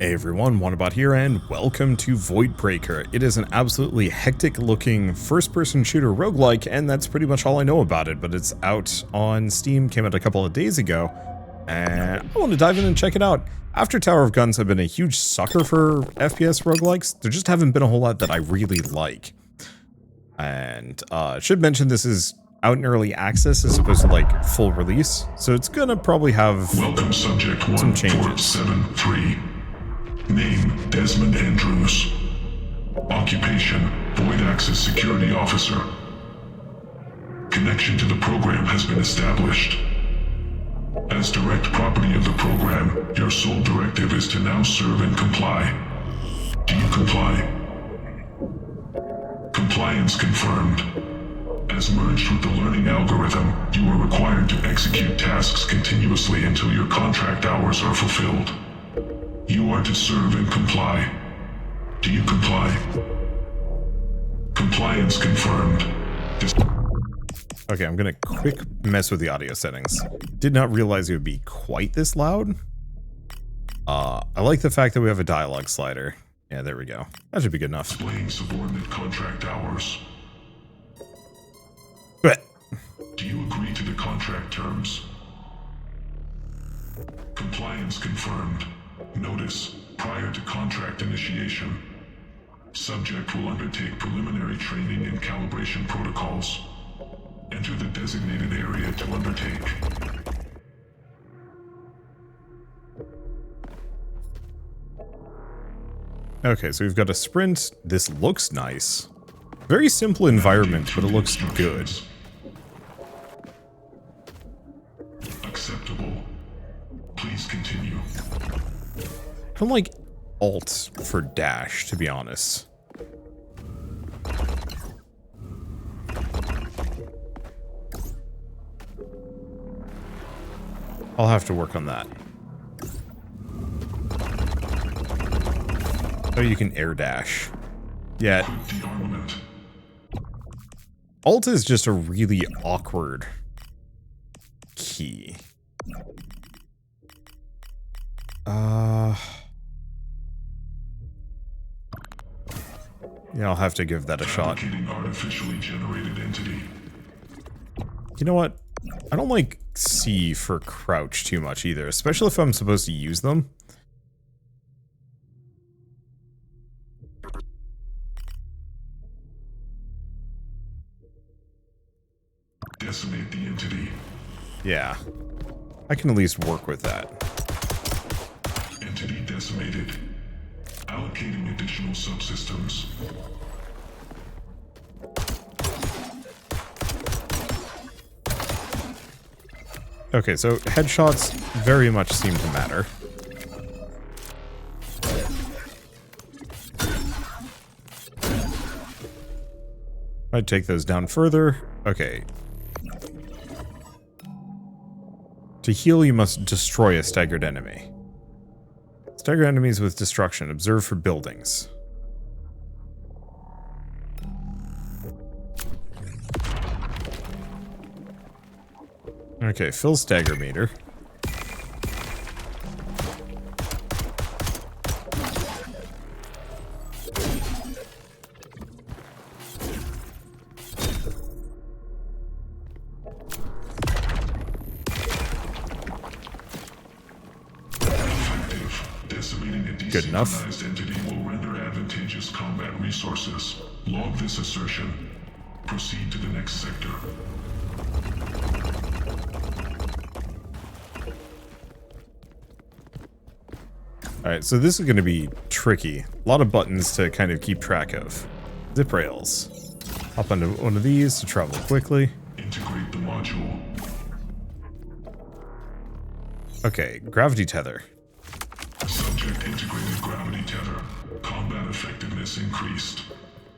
Hey everyone, Wanderbot here, and welcome to Voidbreaker. It is an absolutely hectic-looking first-person shooter roguelike, and that's pretty much all I know about it, but it's out on Steam, came out a couple of days ago, and I want to dive in and check it out. After Tower of Guns, I've been a huge sucker for FPS roguelikes. There just haven't been a whole lot that I really like. And I should mention this is out in early access as opposed to like full release, so it's gonna probably have Welcome subject some changes. 1473. Name, Desmond Andrews. Occupation, Void Access Security Officer. Connection to the program has been established. As direct property of the program, your sole directive is to now serve and comply. Do you comply? Compliance confirmed. As merged with the learning algorithm, you are required to execute tasks continuously until your contract hours are fulfilled. You are to serve and comply. Do you comply? Compliance confirmed. Okay, I'm gonna quick mess with the audio settings. Did not realize it would be quite this loud. I like the fact that we have a dialogue slider. Yeah, there we go. That should be good enough. Displaying subordinate contract hours. But Do you agree to the contract terms? Compliance confirmed. Notice, prior to contract initiation, subject will undertake preliminary training and calibration protocols. Enter the designated area to undertake. okay, so we've got a sprint. This looks nice. Very simple environment, but it looks good. Acceptable. Please continue. I don't like Alt for dash, to be honest. I'll have to work on that. Oh, you can air dash. Yeah. Equip the armament. Alt is just a really awkward key. Yeah, I'll have to give that a shot. Fabricating artificially generated entity. You know what? I don't like C for crouch too much either, especially if I'm supposed to use them. Decimate the entity. Yeah. I can at least work with that. Entity decimated. Allocating additional subsystems. Okay, so headshots very much seem to matter. I'd take those down further. Okay. To heal, you must destroy a staggered enemy. Stagger enemies with destruction. Observe for buildings. Okay, fill stagger meter. Good enough. Desynchronized entity will render advantageous combat resources. Log this assertion. Proceed to the next sector. Alright, so this is going to be tricky. A lot of buttons to kind of keep track of. Zip rails. Hop onto one of these to travel quickly. Integrate the module. Okay, gravity tether. Subject integrated gravity tether. Combat effectiveness increased.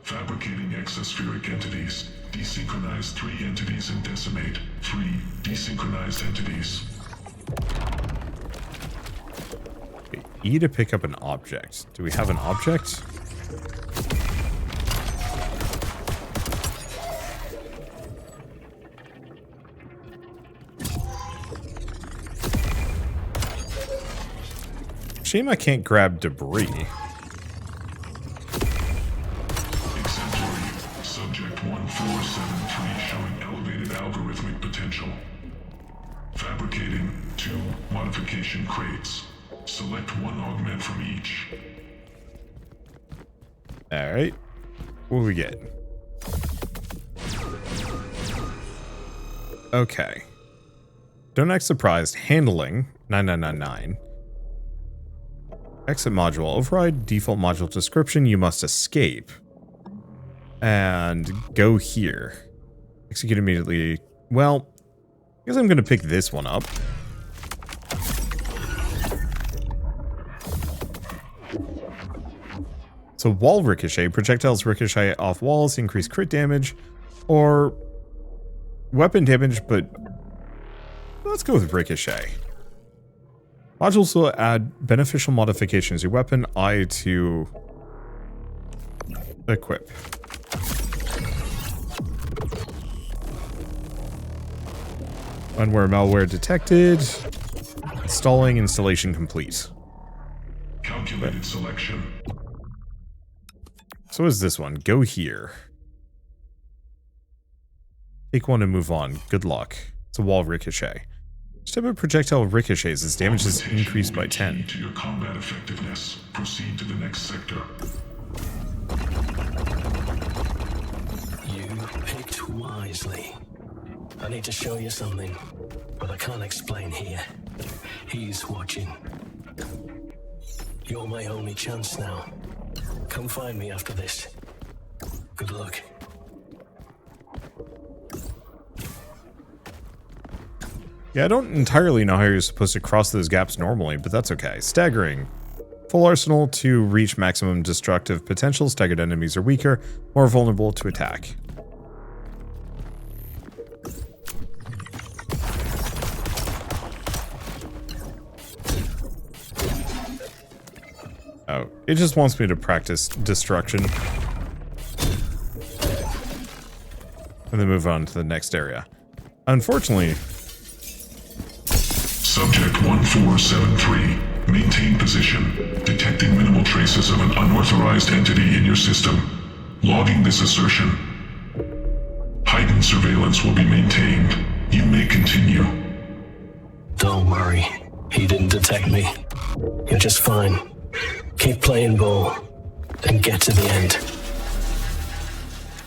Fabricating exospheric entities. Desynchronize 3 entities and decimate 3 desynchronized entities. Okay, E to pick up an object. Do we have an object? Shame I can't grab debris. Exemplary. Subject 1473 showing elevated algorithmic potential. Fabricating 2 modification crates. Select 1 augment from each. Alright. What do we get? Okay. Don't act surprised. Handling 9999. Exit module. Override default module description. You must escape. And go here. Execute immediately. Well, I guess I'm going to pick this one up. So wall ricochet. Projectiles ricochet off walls, increase crit damage, or weapon damage, but let's go with ricochet. Modules will add beneficial modifications to your weapon. I to equip. Unware malware detected. Installing, installation complete. Calculated selection. So is this one. Go here. Take one and move on. Good luck. It's a wall ricochet. Each type of projectile ricochets as damage is increased by 10. To your combat effectiveness. Proceed to the next sector. You picked wisely. I need to show you something, but I can't explain here. He's watching. You're my only chance now. Come find me after this. Good luck. Yeah, I don't entirely know how you're supposed to cross those gaps normally, but that's okay. Staggering. Full arsenal to reach maximum destructive potential. Staggered enemies are weaker, more vulnerable to attack. Oh, it just wants me to practice destruction. And then move on to the next area. Unfortunately... Subject 1473. Maintain position. Detecting minimal traces of an unauthorized entity in your system. Logging this assertion. Heightened surveillance will be maintained. You may continue. Don't worry. He didn't detect me. You're just fine. Keep playing ball and get to the end.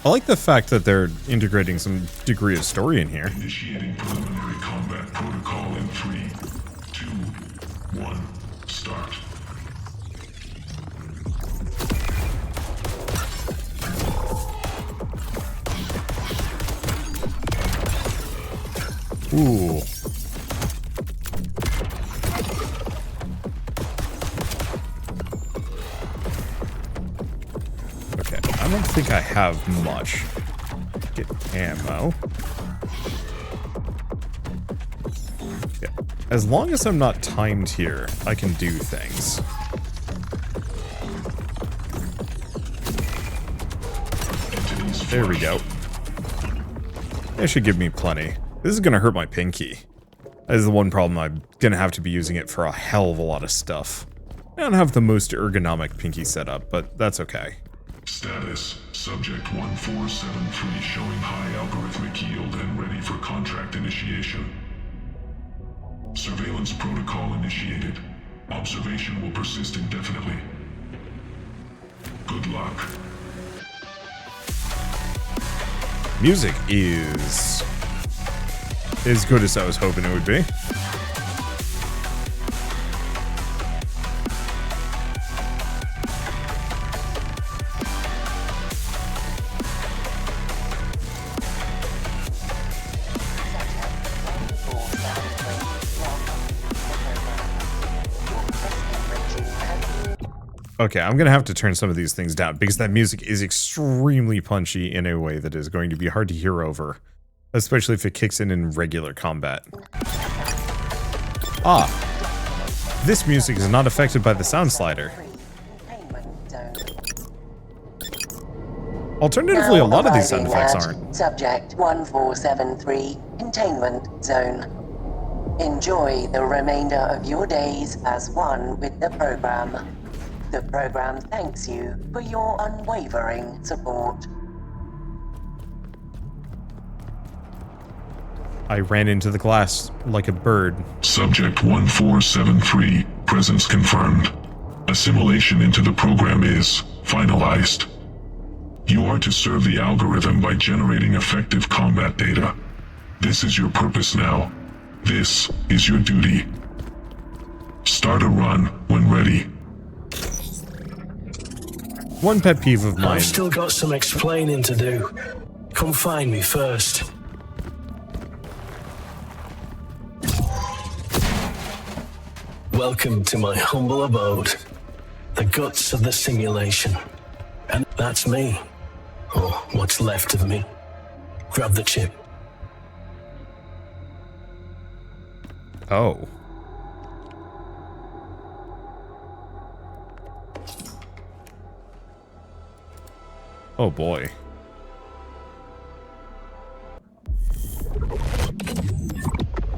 I like the fact that they're integrating some degree of story in here. Initiating preliminary combat protocol in 3, 2, 1, start. Ooh. Okay, I don't think I have much. Get ammo. Yeah. As long as I'm not timed here, I can do things. There we go. That should give me plenty. This is gonna hurt my pinky. That is the one problem. I'm gonna have to be using it for a hell of a lot of stuff. I don't have the most ergonomic pinky setup, but that's okay. Status. Subject 1473 showing high algorithmic yield and ready for contract initiation. Surveillance protocol initiated. Observation will persist indefinitely. Good luck. Music is as good as I was hoping it would be. Okay, I'm gonna have to turn some of these things down because that music is extremely punchy in a way that is going to be hard to hear over, especially if it kicks in regular combat. Ah, this music is not affected by the sound slider. Alternatively, a lot of these sound effects aren't. Subject 1473, containment zone. Enjoy the remainder of your days as one with the program. The program thanks you for your unwavering support. I ran into the glass like a bird. Subject 1473, presence confirmed. Assimilation into the program is finalized. You are to serve the algorithm by generating effective combat data. This is your purpose now. This is your duty. Start a run when ready. One pet peeve of mine. I've still got some explaining to do. Come find me first. Welcome to my humble abode. The guts of the simulation. And that's me. Or what's left of me. Grab the chip. Oh. Oh boy.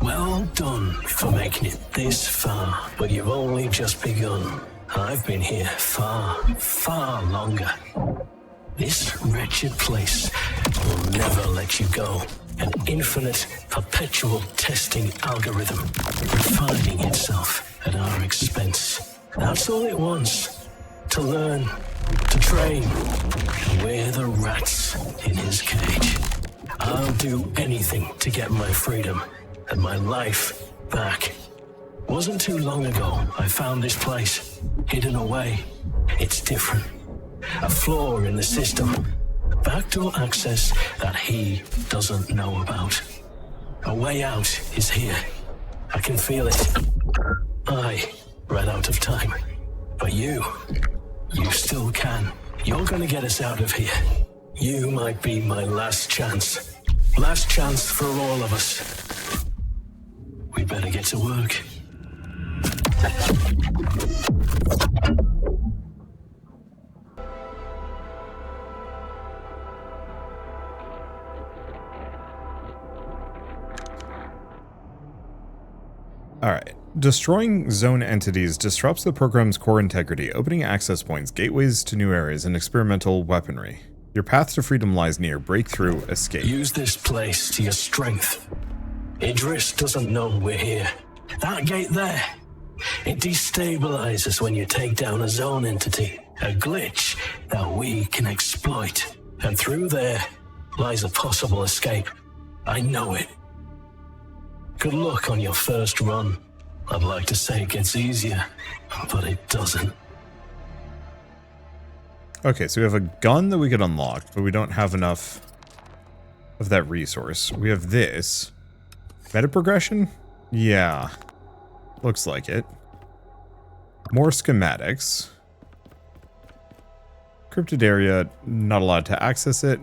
Well done for making it this far, but you've only just begun. I've been here far, far longer. This wretched place will never let you go. An infinite, perpetual testing algorithm, refining itself at our expense. That's all it wants. To learn, to train. We're the rats in his cage. I'll do anything to get my freedom and my life back. Wasn't too long ago I found this place, hidden away. It's different. A flaw in the system. Backdoor access that he doesn't know about. A way out is here. I can feel it. I ran out of time. But you still can. You're gonna get us out of here. You might be my last chance. Last chance for all of us. We better get to work. Alright. Destroying zone entities disrupts the program's core integrity, opening access points, gateways to new areas, and experimental weaponry. Your path to freedom lies near. Breakthrough, escape. Use this place to your strength. Idris doesn't know we're here. That gate there, it destabilizes when you take down a zone entity, a glitch that we can exploit. And through there lies a possible escape. I know it. Good luck on your first run. I'd like to say it gets easier, but it doesn't. Okay, so we have a gun that we could unlock, but we don't have enough of that resource. We have this. Meta progression? Yeah. Looks like it. More schematics. Cryptid area, not allowed to access it.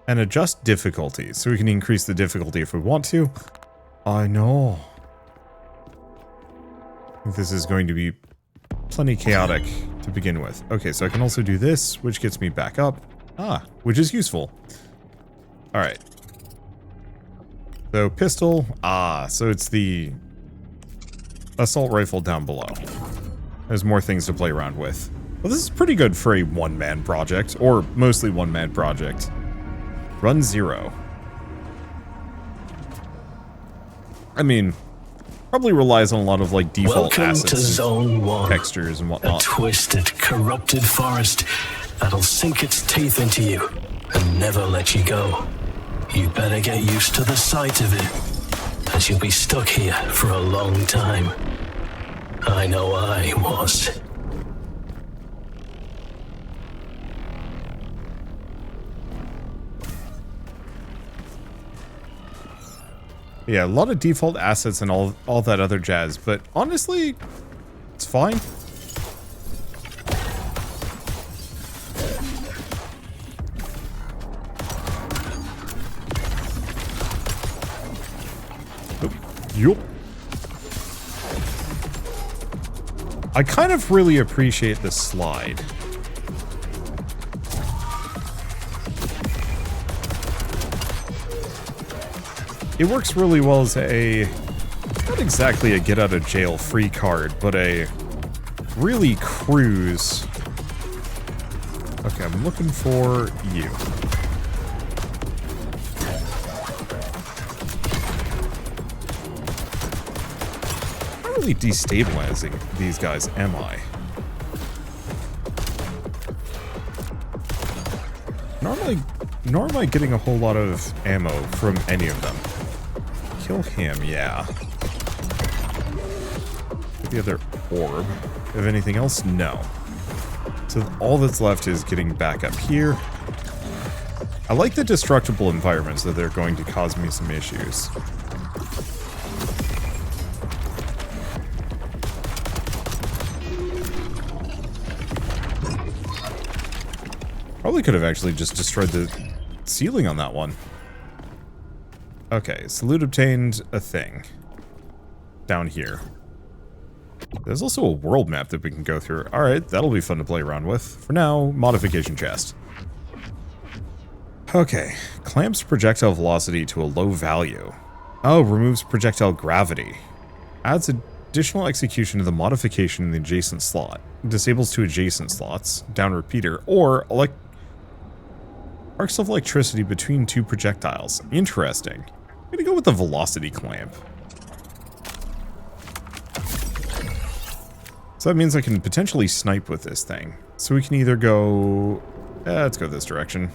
And adjust difficulty, so we can increase the difficulty if we want to. I know. I think this is going to be plenty chaotic to begin with. Okay, so I can also do this, which gets me back up. Ah, which is useful. Alright. So, pistol. Ah, so it's the assault rifle down below. There's more things to play around with. Well, this is pretty good for a one-man project, or mostly one-man project. Run 0. I mean, probably relies on a lot of like default Welcome assets, to Zone 1. textures and A whatnot. twisted, corrupted forest that'll sink its teeth into you and never let you go. You better get used to the sight of it, as you'll be stuck here for a long time. I know I was. Yeah, a lot of default assets and all that other jazz, but honestly, it's fine. Yup. I kind of really appreciate this slide. It works really well as a not exactly a get-out-of-jail-free card, but a really cruise. Okay, I'm looking for you. Not really destabilizing these guys, am I? Nor am I getting a whole lot of ammo from any of them. Kill him, yeah. Get the other orb. If anything else, no. So all that's left is getting back up here. I like the destructible environments that they're going to cause me some issues. Probably could have actually just destroyed the ceiling on that one. Okay, salute obtained a thing. Down here. There's also a world map that we can go through. Alright, that'll be fun to play around with. For now, modification chest. Okay, clamps projectile velocity to a low value. Oh, removes projectile gravity. Adds additional execution to the modification in the adjacent slot. Disables two adjacent slots. Down repeater. Or arcs of electricity between two projectiles. Interesting. I'm gonna go with the velocity clamp. So that means I can potentially snipe with this thing. So we can either go... let's go this direction.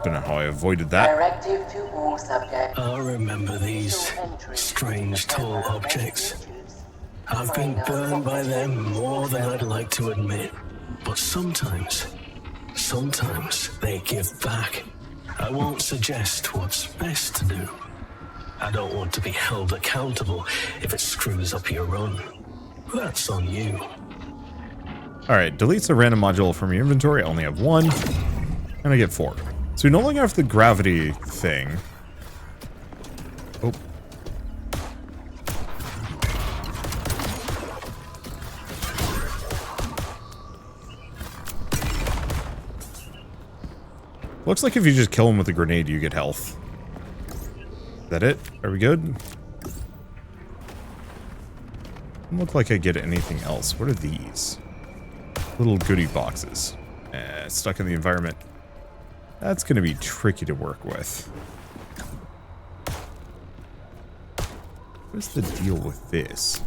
Don't know how I avoided that. Directive to all subjects. I remember these strange tall objects. I've been burned by them more than I'd like to admit. But sometimes they give back. I won't suggest what's best to do. I don't want to be held accountable if it screws up your run. That's on you. Alright, deletes a random module from your inventory. I only have one. And I get 4. So we no longer have the gravity thing. Oh. Looks like if you just kill him with a grenade, you get health. Is that it? Are we good? Doesn't look like I get anything else. What are these? Little goodie boxes. Stuck in the environment. That's going to be tricky to work with. What's the deal with this?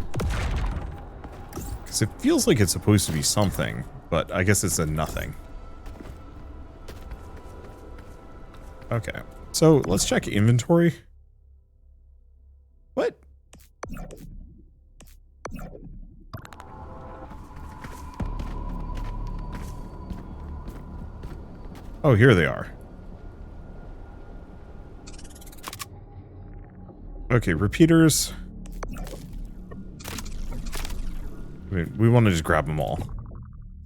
Because it feels like it's supposed to be something, but I guess it's a nothing. Okay, so let's check inventory. What? Oh, here they are. Okay, repeaters. We want to just grab them all.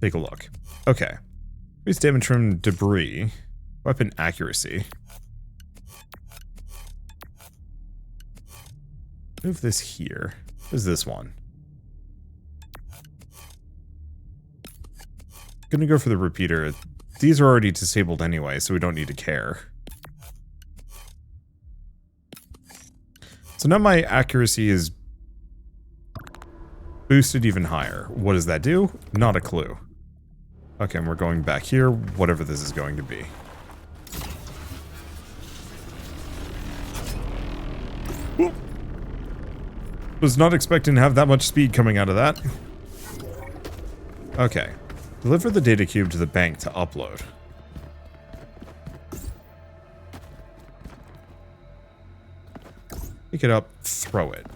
Take a look. Okay. Increase damage from debris. Weapon accuracy. Move this here. What is this one? Gonna go for the repeater. These are already disabled anyway, so we don't need to care. So now my accuracy is boosted even higher. What does that do? Not a clue. Okay, and we're going back here, whatever this is going to be. Whoop. Was not expecting to have that much speed coming out of that. Okay. Deliver the data cube to the bank to upload. Pick it up, throw it.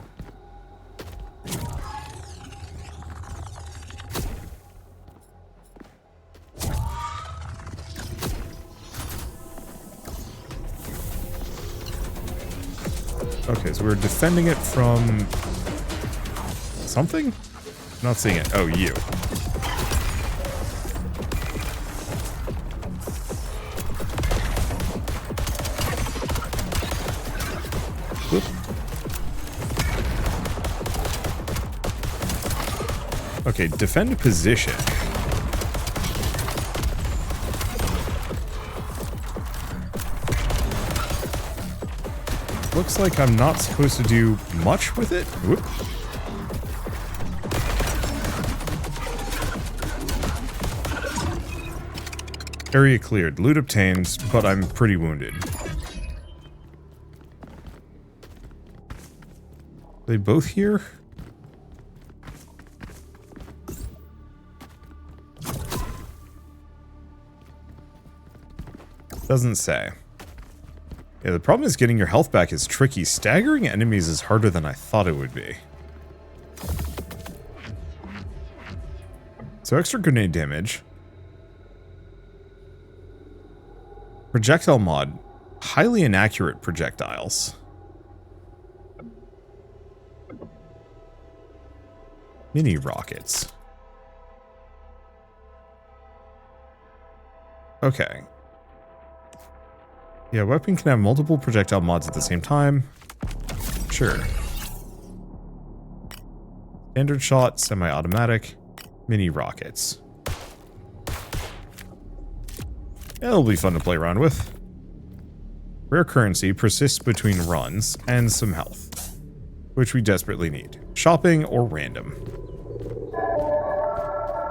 Okay, so we're defending it from something? Not seeing it. Oh, you. Whoop. Okay, defend position. looks like I'm not supposed to do much with it. Whoop. Area cleared. Loot obtained, but I'm pretty wounded. Are they both here? Doesn't say. Yeah, the problem is getting your health back is tricky. Staggering enemies is harder than I thought it would be. So extra grenade damage. Projectile mod. Highly inaccurate projectiles. Mini rockets. Okay. Yeah, weapon can have multiple projectile mods at the same time. Sure. Standard shot, semi-automatic, mini rockets. It'll be fun to play around with. Rare currency persists between runs and some health, which we desperately need. Shopping or random.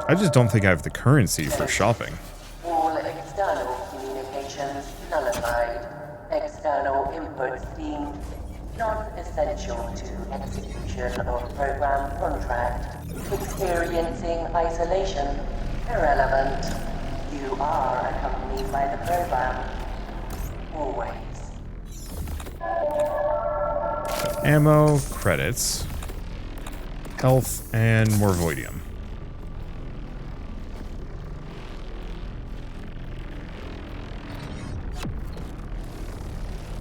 I just don't think I have the currency for shopping. All external communications nullified. External inputs deemed non-essential to execution of program contract. Experiencing isolation irrelevant. You are accompanied by the program. Always. Ammo, credits, health, and more voidium.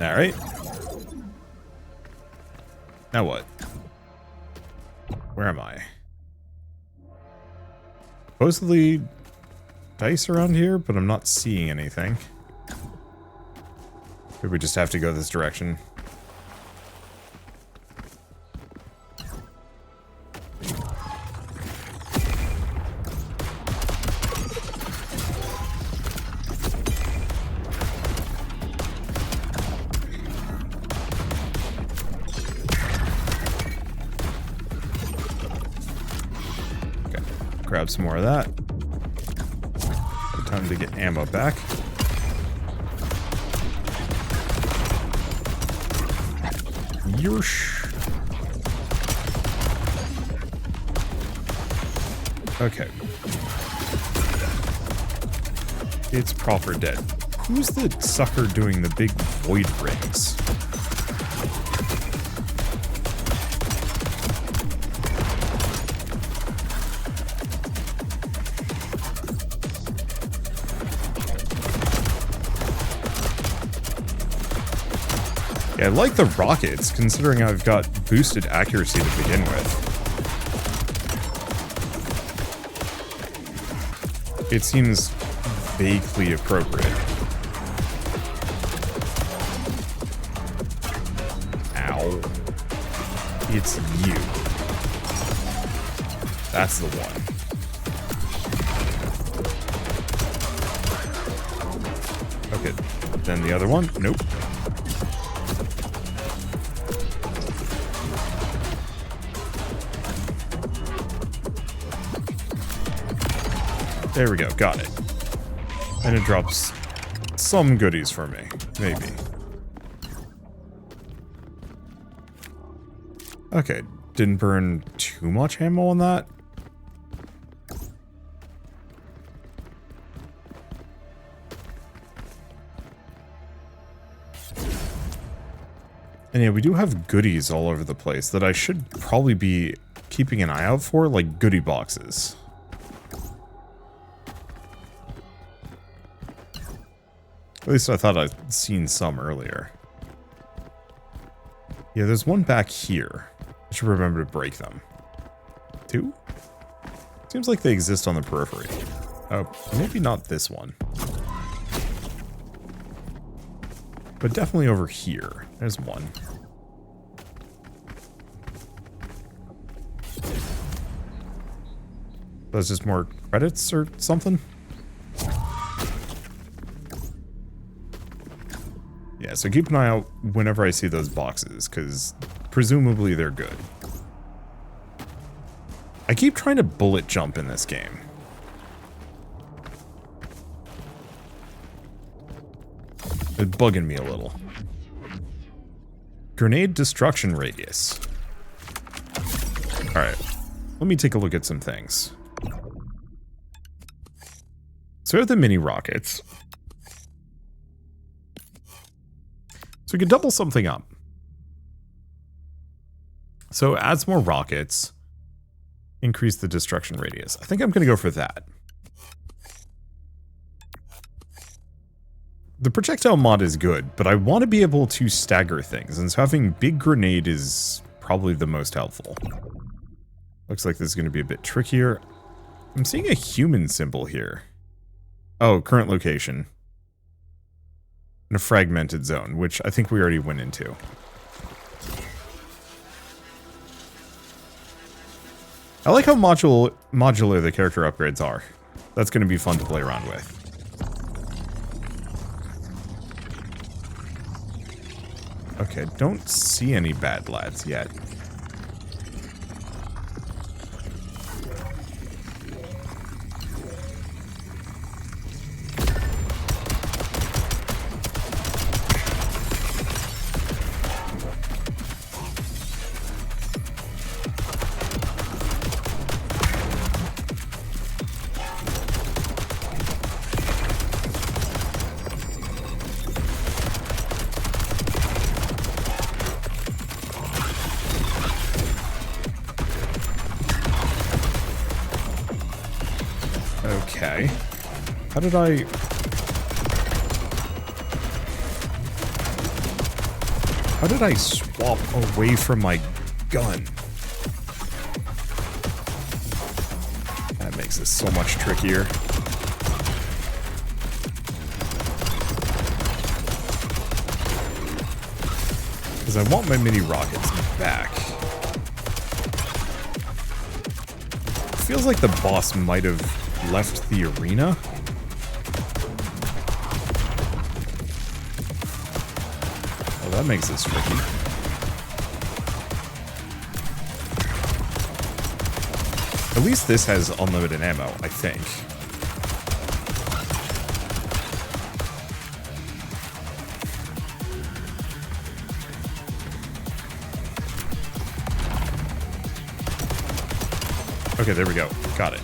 Alright. Now what? Where am I? Supposedly dice around here, but I'm not seeing anything. Maybe we just have to go this direction. Okay, grab some more of that. Good time to get ammo back. Yosh. Okay. It's proper dead. Who's the sucker doing the big void rings? Yeah, I like the rockets, considering I've got boosted accuracy to begin with. It seems vaguely appropriate. Ow. It's you. That's the one. Okay, then the other one? Nope. There we go, got it. And it drops some goodies for me, maybe. Okay, didn't burn too much ammo on that. And yeah, we do have goodies all over the place that I should probably be keeping an eye out for, like goodie boxes. At least I thought I'd seen some earlier. Yeah, there's one back here. I should remember to break them. Two? Seems like they exist on the periphery. Oh, maybe not this one. But definitely over here. There's one. That's just more credits or something? Yeah, Yeah, so keep an eye out whenever I see those boxes, because presumably they're good. I keep trying to bullet jump in this game. It's bugging me a little. Grenade destruction radius. Alright, let me take a look at some things. So we have the mini rockets. So we can double something up. So adds more rockets. Increase the destruction radius. I think I'm going to go for that. The projectile mod is good, but I want to be able to stagger things, and so having big grenade is probably the most helpful. Looks like this is going to be a bit trickier. I'm seeing a human symbol here. Oh, current location. In a fragmented zone, which I think we already went into. I like how modular the character upgrades are. That's going to be fun to play around with. Okay, don't see any bad lads yet. Okay. How did I swap away from my gun? That makes this so much trickier. Because I want my mini rockets back. Feels like the boss might have left the arena. Oh, that makes this tricky. At least this has unlimited ammo, I think. Okay, there we go. Got it.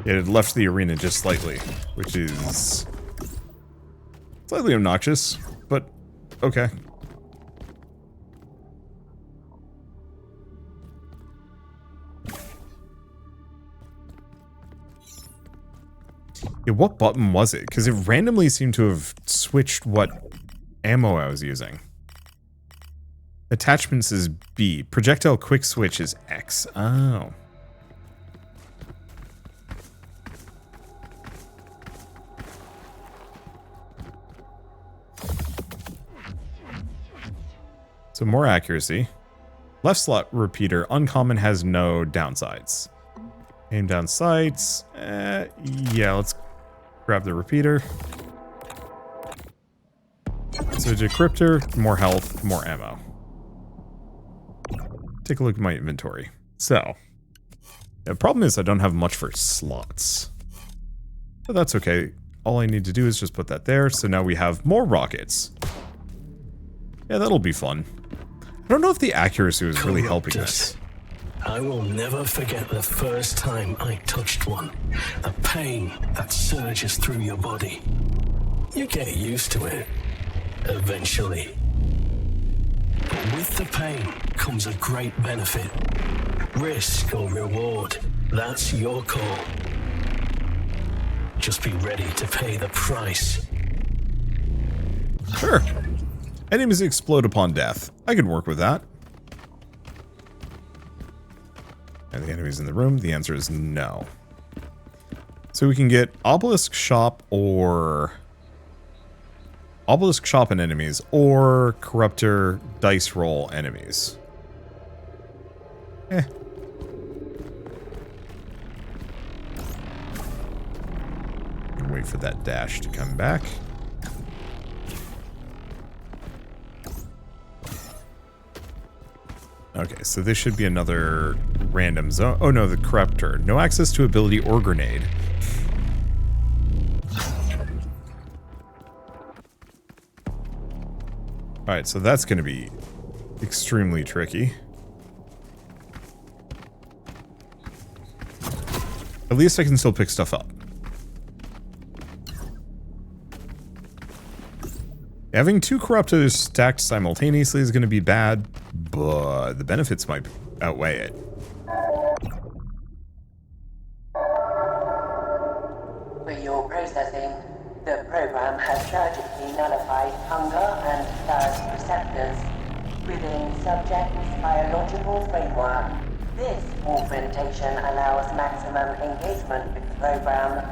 It had left the arena just slightly, which is slightly obnoxious, but okay. Yeah, what button was it? Because it randomly seemed to have switched what ammo I was using. Attachments is B. Projectile quick switch is X. Oh. So more accuracy. Left slot repeater. Uncommon has no downsides. Aim down sights. Yeah, let's grab the repeater. So decryptor, more health, more ammo. Take a look at my inventory. So, the problem is I don't have much for slots. But that's okay. All I need to do is just put that there. So now we have more rockets. Yeah, that'll be fun. I don't know if the accuracy was really helping us. I will never forget the first time I touched one. The pain that surges through your body. You get used to it, eventually. But with the pain comes a great benefit. Risk or reward, that's your call. Just be ready to pay the price. Sure. Enemies explode upon death. I could work with that. And the enemies in the room? The answer is no. So we can get Obelisk Shop or... Obelisk Shop and enemies, or Corruptor Dice Roll enemies. And wait for that dash to come back. Okay, so this should be another random zone. Oh no, the Corruptor. No access to ability or grenade. Alright, so that's going to be extremely tricky. At least I can still pick stuff up. Having 2 Corruptors stacked simultaneously is going to be bad, but the benefits might outweigh it. For your processing, the program has surgically nullified hunger and thirst receptors within subject's biological framework. This augmentation allows maximum engagement with the program,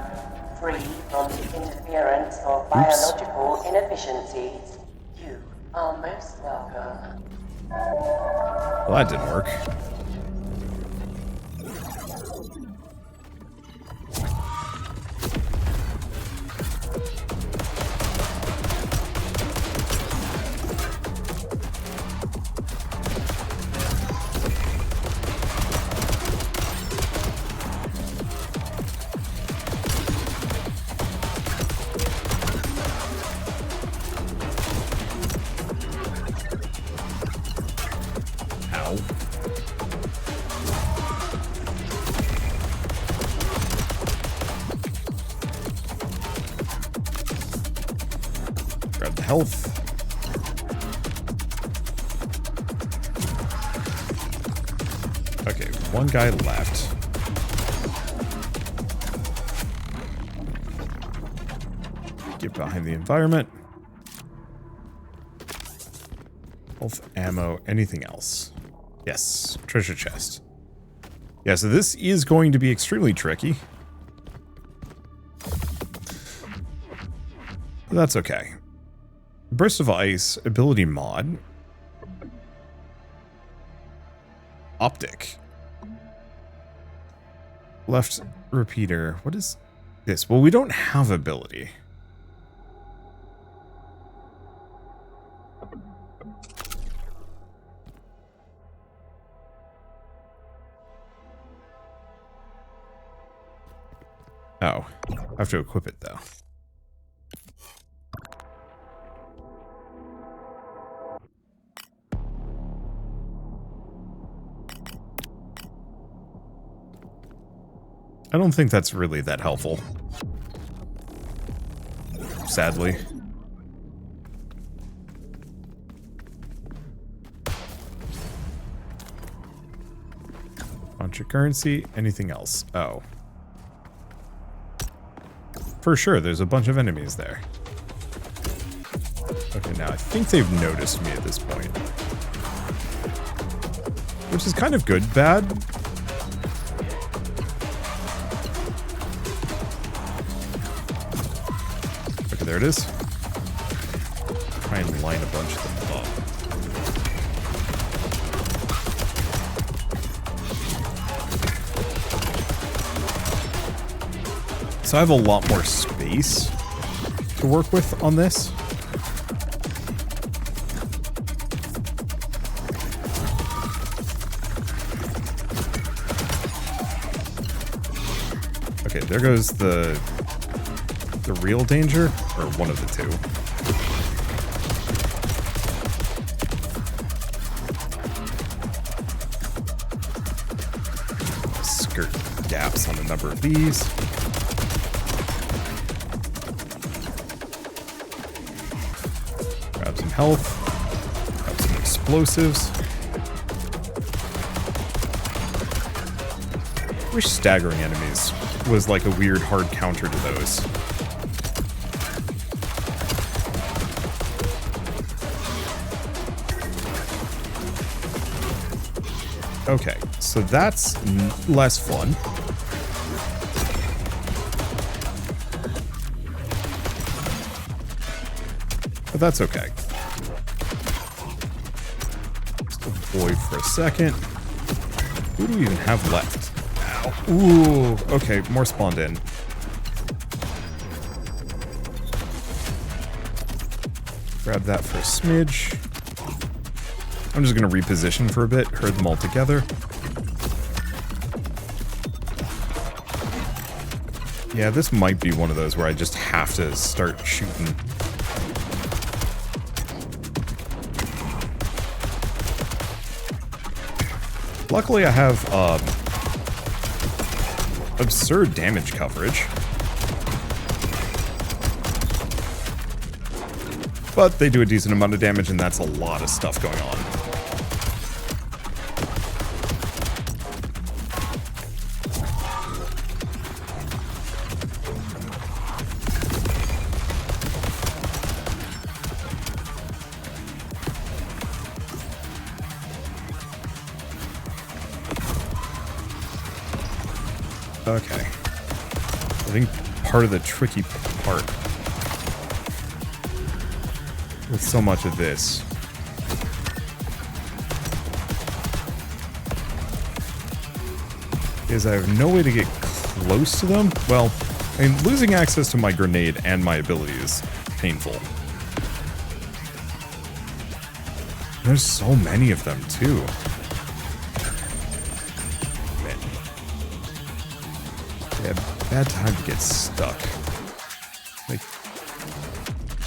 free from the interference of biological inefficiencies. You are most welcome. Well, that didn't work. Grab the health. Okay, 1 guy left. Get behind the environment. Health, ammo, anything else? Yes, treasure chest. Yeah, so this is going to be extremely tricky. But that's okay. Burst of Ice, ability mod. Optic. Left repeater. What is this? Well, we don't have ability. Oh, I have to equip it though. I don't think that's really that helpful. Sadly. Bunch of currency. Anything else? Oh. For sure, there's a bunch of enemies there. Okay, now I think they've noticed me at this point. Which is kind of good, bad. Okay, there it is. Try and line a bunch of them up. So I have a lot more space to work with on this. Okay, there goes the real danger, or one of the two. Skirt gaps on a number of these. Grab some health. Grab some explosives. I wish staggering enemies was like a weird hard counter to those. Okay, so that's less fun. But that's okay. Just avoid for a second. Who do we even have left? Ow. Ooh, okay, more spawned in. Grab that for a smidge. I'm just going to reposition for a bit, herd them all together. Yeah, this might be one of those where I just have to start shooting. Luckily, I have absurd damage coverage. But they do a decent amount of damage, and that's a lot of stuff going on. Okay. I think part of the tricky part with so much of this is I have no way to get close to them. Well, I mean, losing access to my grenade and my ability is painful. There's so many of them, too. Yeah, bad time to get stuck. They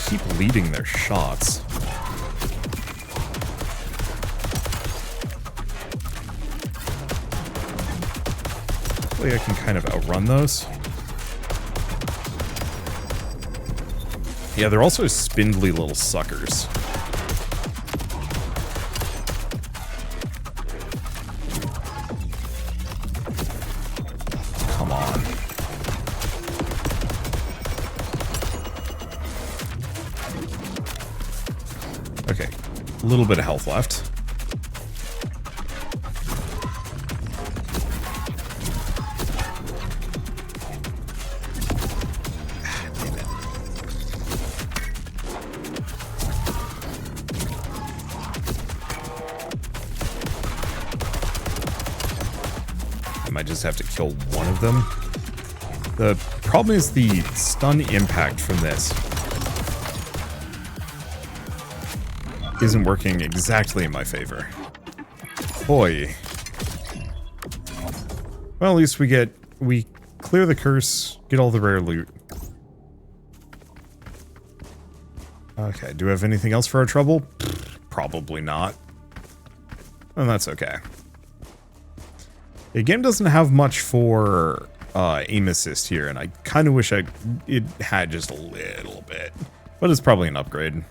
keep leading their shots. Hopefully I can kind of outrun those. Yeah, they're also spindly little suckers. A little bit of health left. Damn it. I might just have to kill one of them. The problem is the stun impact from this isn't working exactly in my favor. Boy. Well, at least we clear the curse, get all the rare loot. Okay, do we have anything else for our trouble? Probably not. And that's okay. The game doesn't have much for aim assist here, and I kind of wish it had just a little bit. But it's probably an upgrade.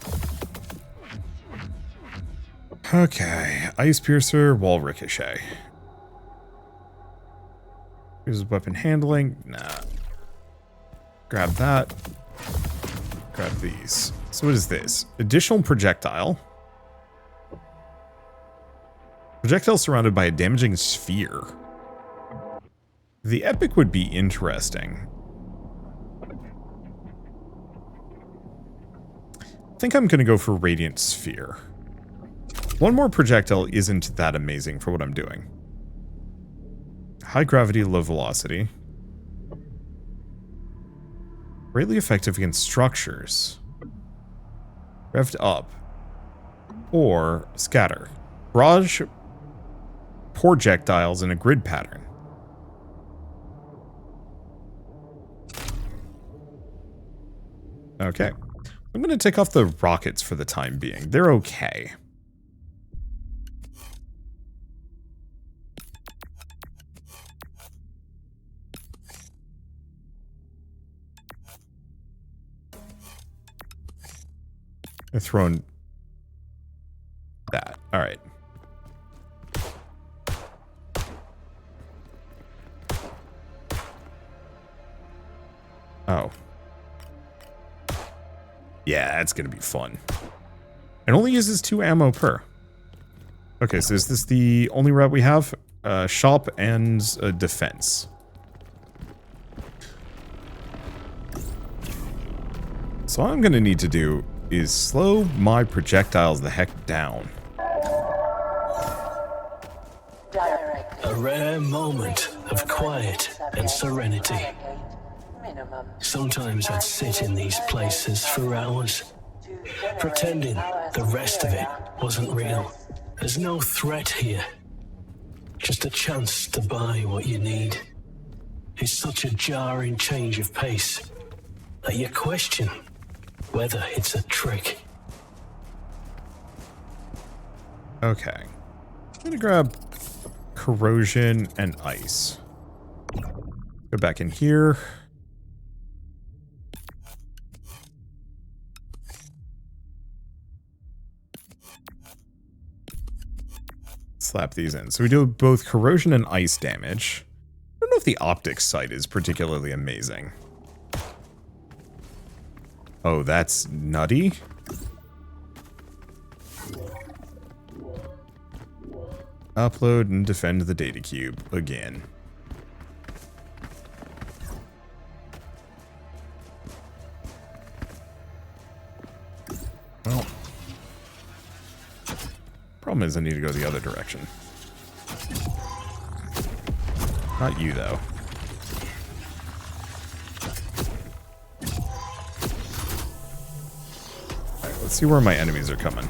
Okay, Ice Piercer, Wall Ricochet. Here's weapon handling. Nah. Grab that. Grab these. So what is this? Additional projectile. Projectile surrounded by a damaging sphere. The epic would be interesting. I think I'm going to go for Radiant Sphere. One more projectile isn't that amazing for what I'm doing. High gravity, low velocity. Greatly effective against structures. Revved up. Or scatter. Barrage projectiles in a grid pattern. Okay. I'm going to take off the rockets for the time being. They're okay. I'm throwing that. All right. Oh. Yeah, that's going to be fun. It only uses 2 ammo per. Okay, so is this the only route we have? Shop and defense. So what I'm going to need to do is slow my projectiles the heck down. A rare moment of quiet and serenity. Sometimes I'd sit in these places for hours, pretending the rest of it wasn't real, There's no threat here. Just a chance to buy what you need. It's such a jarring change of pace that you question whether it's a trick. Okay. I'm gonna grab corrosion and ice. Go back in here. Slap these in. So we do both corrosion and ice damage. I don't know if the optics sight is particularly amazing. Oh, that's nutty. Upload and defend the data cube again. Well, problem is I need to go the other direction. Not you, though. Alright, let's see where my enemies are coming.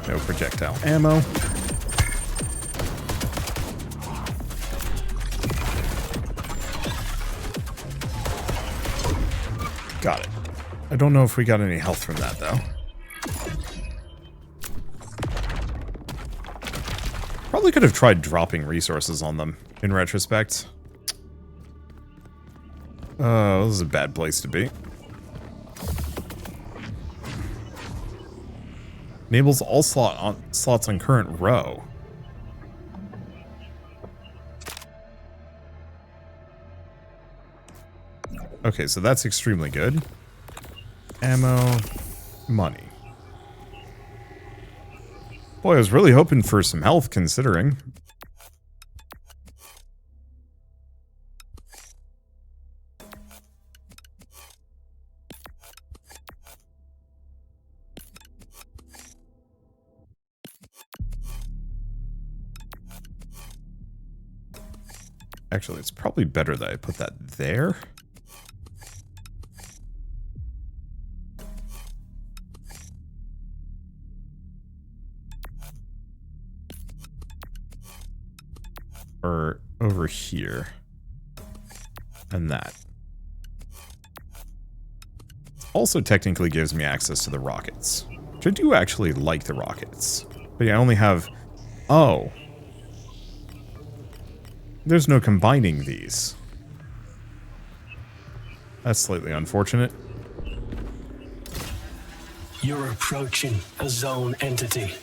No projectile ammo. Got it. I don't know if we got any health from that, though. Probably could have tried dropping resources on them, in retrospect. Oh, this is a bad place to be. Enables all slots on current row. Okay, so that's extremely good. Ammo, money. Boy, I was really hoping for some health, considering. Actually, it's probably better that I put that there. Or over here. And that. Also technically gives me access to the rockets. Which I do actually like the rockets. But yeah, I only have... Oh. There's no combining these. That's slightly unfortunate. You're approaching a zone entity.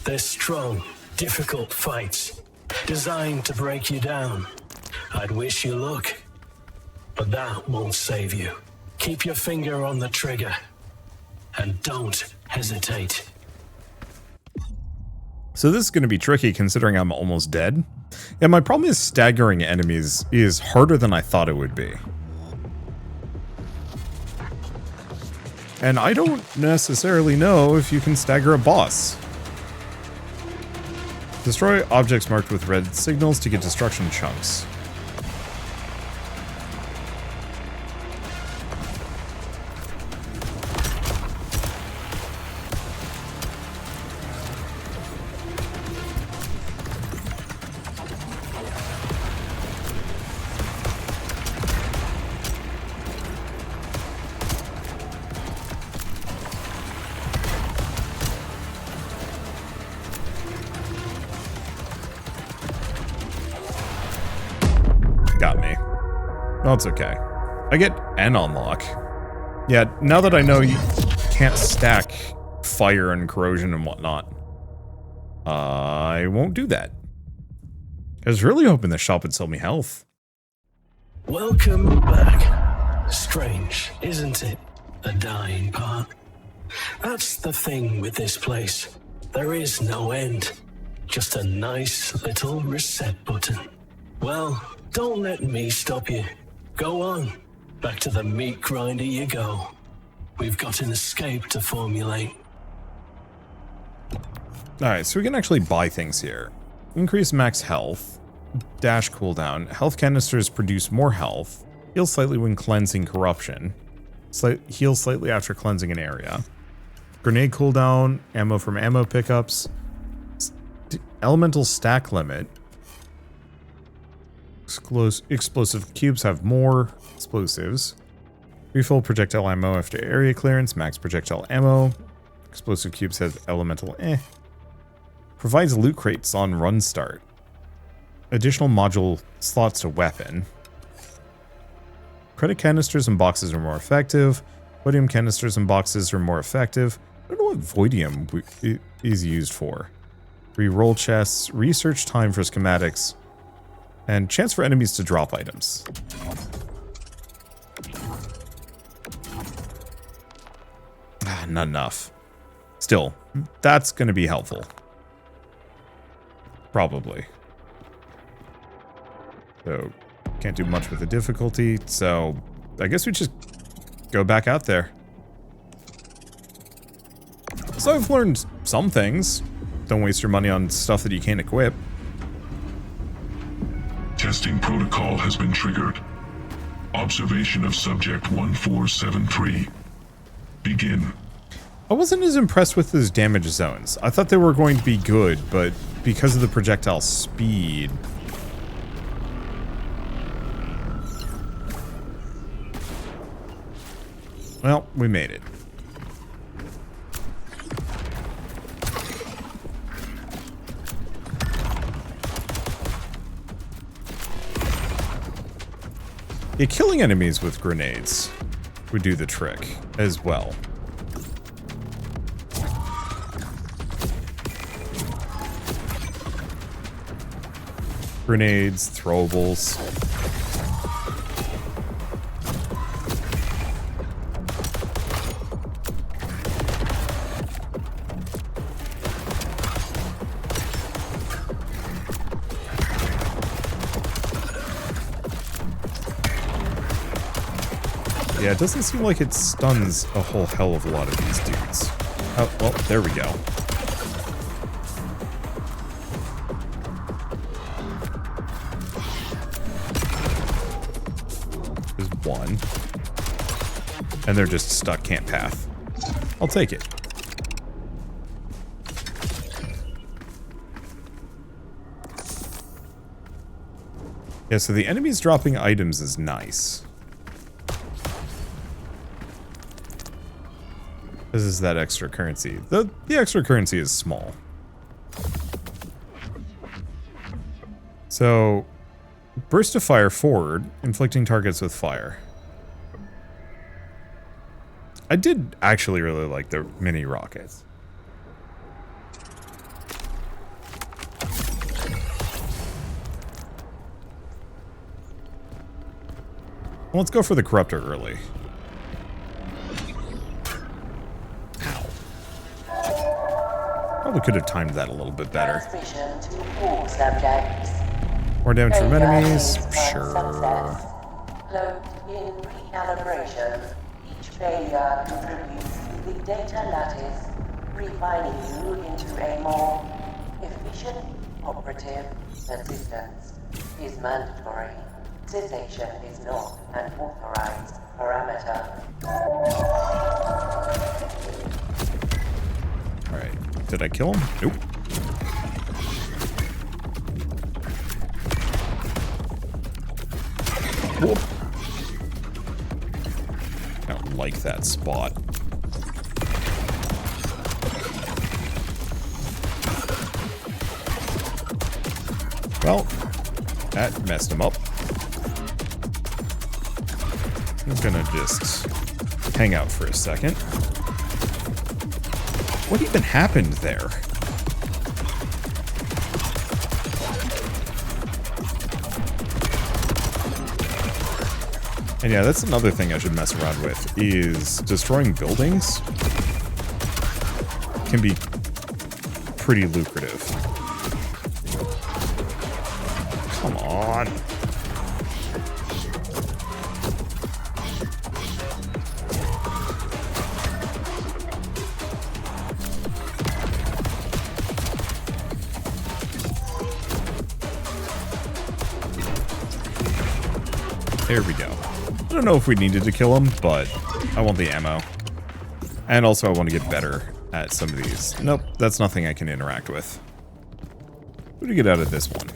They're strong, difficult fights, designed to break you down. I'd wish you luck, but that won't save you. Keep your finger on the trigger, and don't hesitate. So this is going to be tricky considering I'm almost dead. Yeah, my problem is staggering enemies is harder than I thought it would be. And I don't necessarily know if you can stagger a boss. Destroy objects marked with red signals to get destruction chunks. Got me. Well, it's okay. I get an unlock. Yeah, now that I know you can't stack fire and corrosion and whatnot, I won't do that. I was really hoping the shop would sell me health. Welcome back. Strange, isn't it? The dying part. That's the thing with this place. There is no end. Just a nice little reset button. Well, don't let me stop you. Go on. Back to the meat grinder you go. We've got an escape to formulate. Alright, so we can actually buy things here. Increase max health. Dash cooldown. Health canisters produce more health. Heal slightly when cleansing corruption. Heal slightly after cleansing an area. Grenade cooldown. Ammo from ammo pickups. Elemental stack limit. Explosive cubes have more explosives. Refill projectile ammo after area clearance. Max projectile ammo. Explosive cubes has elemental Provides loot crates on run start. Additional module slots to weapon. Credit canisters and boxes are more effective. Voidium canisters and boxes are more effective. I don't know what Voidium is used for. Reroll chests, research time for schematics, and chance for enemies to drop items. Not enough. Still, that's going to be helpful. Probably. So, can't do much with the difficulty, so I guess we just go back out there. So I've learned some things. Don't waste your money on stuff that you can't equip. Testing protocol has been triggered. Observation of subject 1473. Begin. I wasn't as impressed with those damage zones. I thought they were going to be good, but because of the projectile speed... Well, we made it. Yeah, killing enemies with grenades would do the trick as well. Grenades, throwables. Yeah, it doesn't seem like it stuns a whole hell of a lot of these dudes. Oh, well, there we go. There's one. And they're just stuck, can't path. I'll take it. Yeah, so the enemies dropping items is nice. This is that extra currency. The extra currency is small. So, burst of fire forward, inflicting targets with fire. I did actually really like the mini rockets. Let's go for the corruptor early. Probably could have timed that a little bit better. More damage from enemies? Sure. Cloaked in recalibration, each failure contributes to the data lattice, refining you into a more efficient operative. Persistence is mandatory. Cessation is not an authorized parameter. Alright, did I kill him? Nope. Whoop. I don't like that spot. Well, that messed him up. I'm gonna just hang out for a second. What even happened there? And yeah, that's another thing I should mess around with, is destroying buildings can be pretty lucrative. Come on. There we go. I don't know if we needed to kill him, but I want the ammo. And also I want to get better at some of these. Nope, that's nothing I can interact with. What do we get out of this one?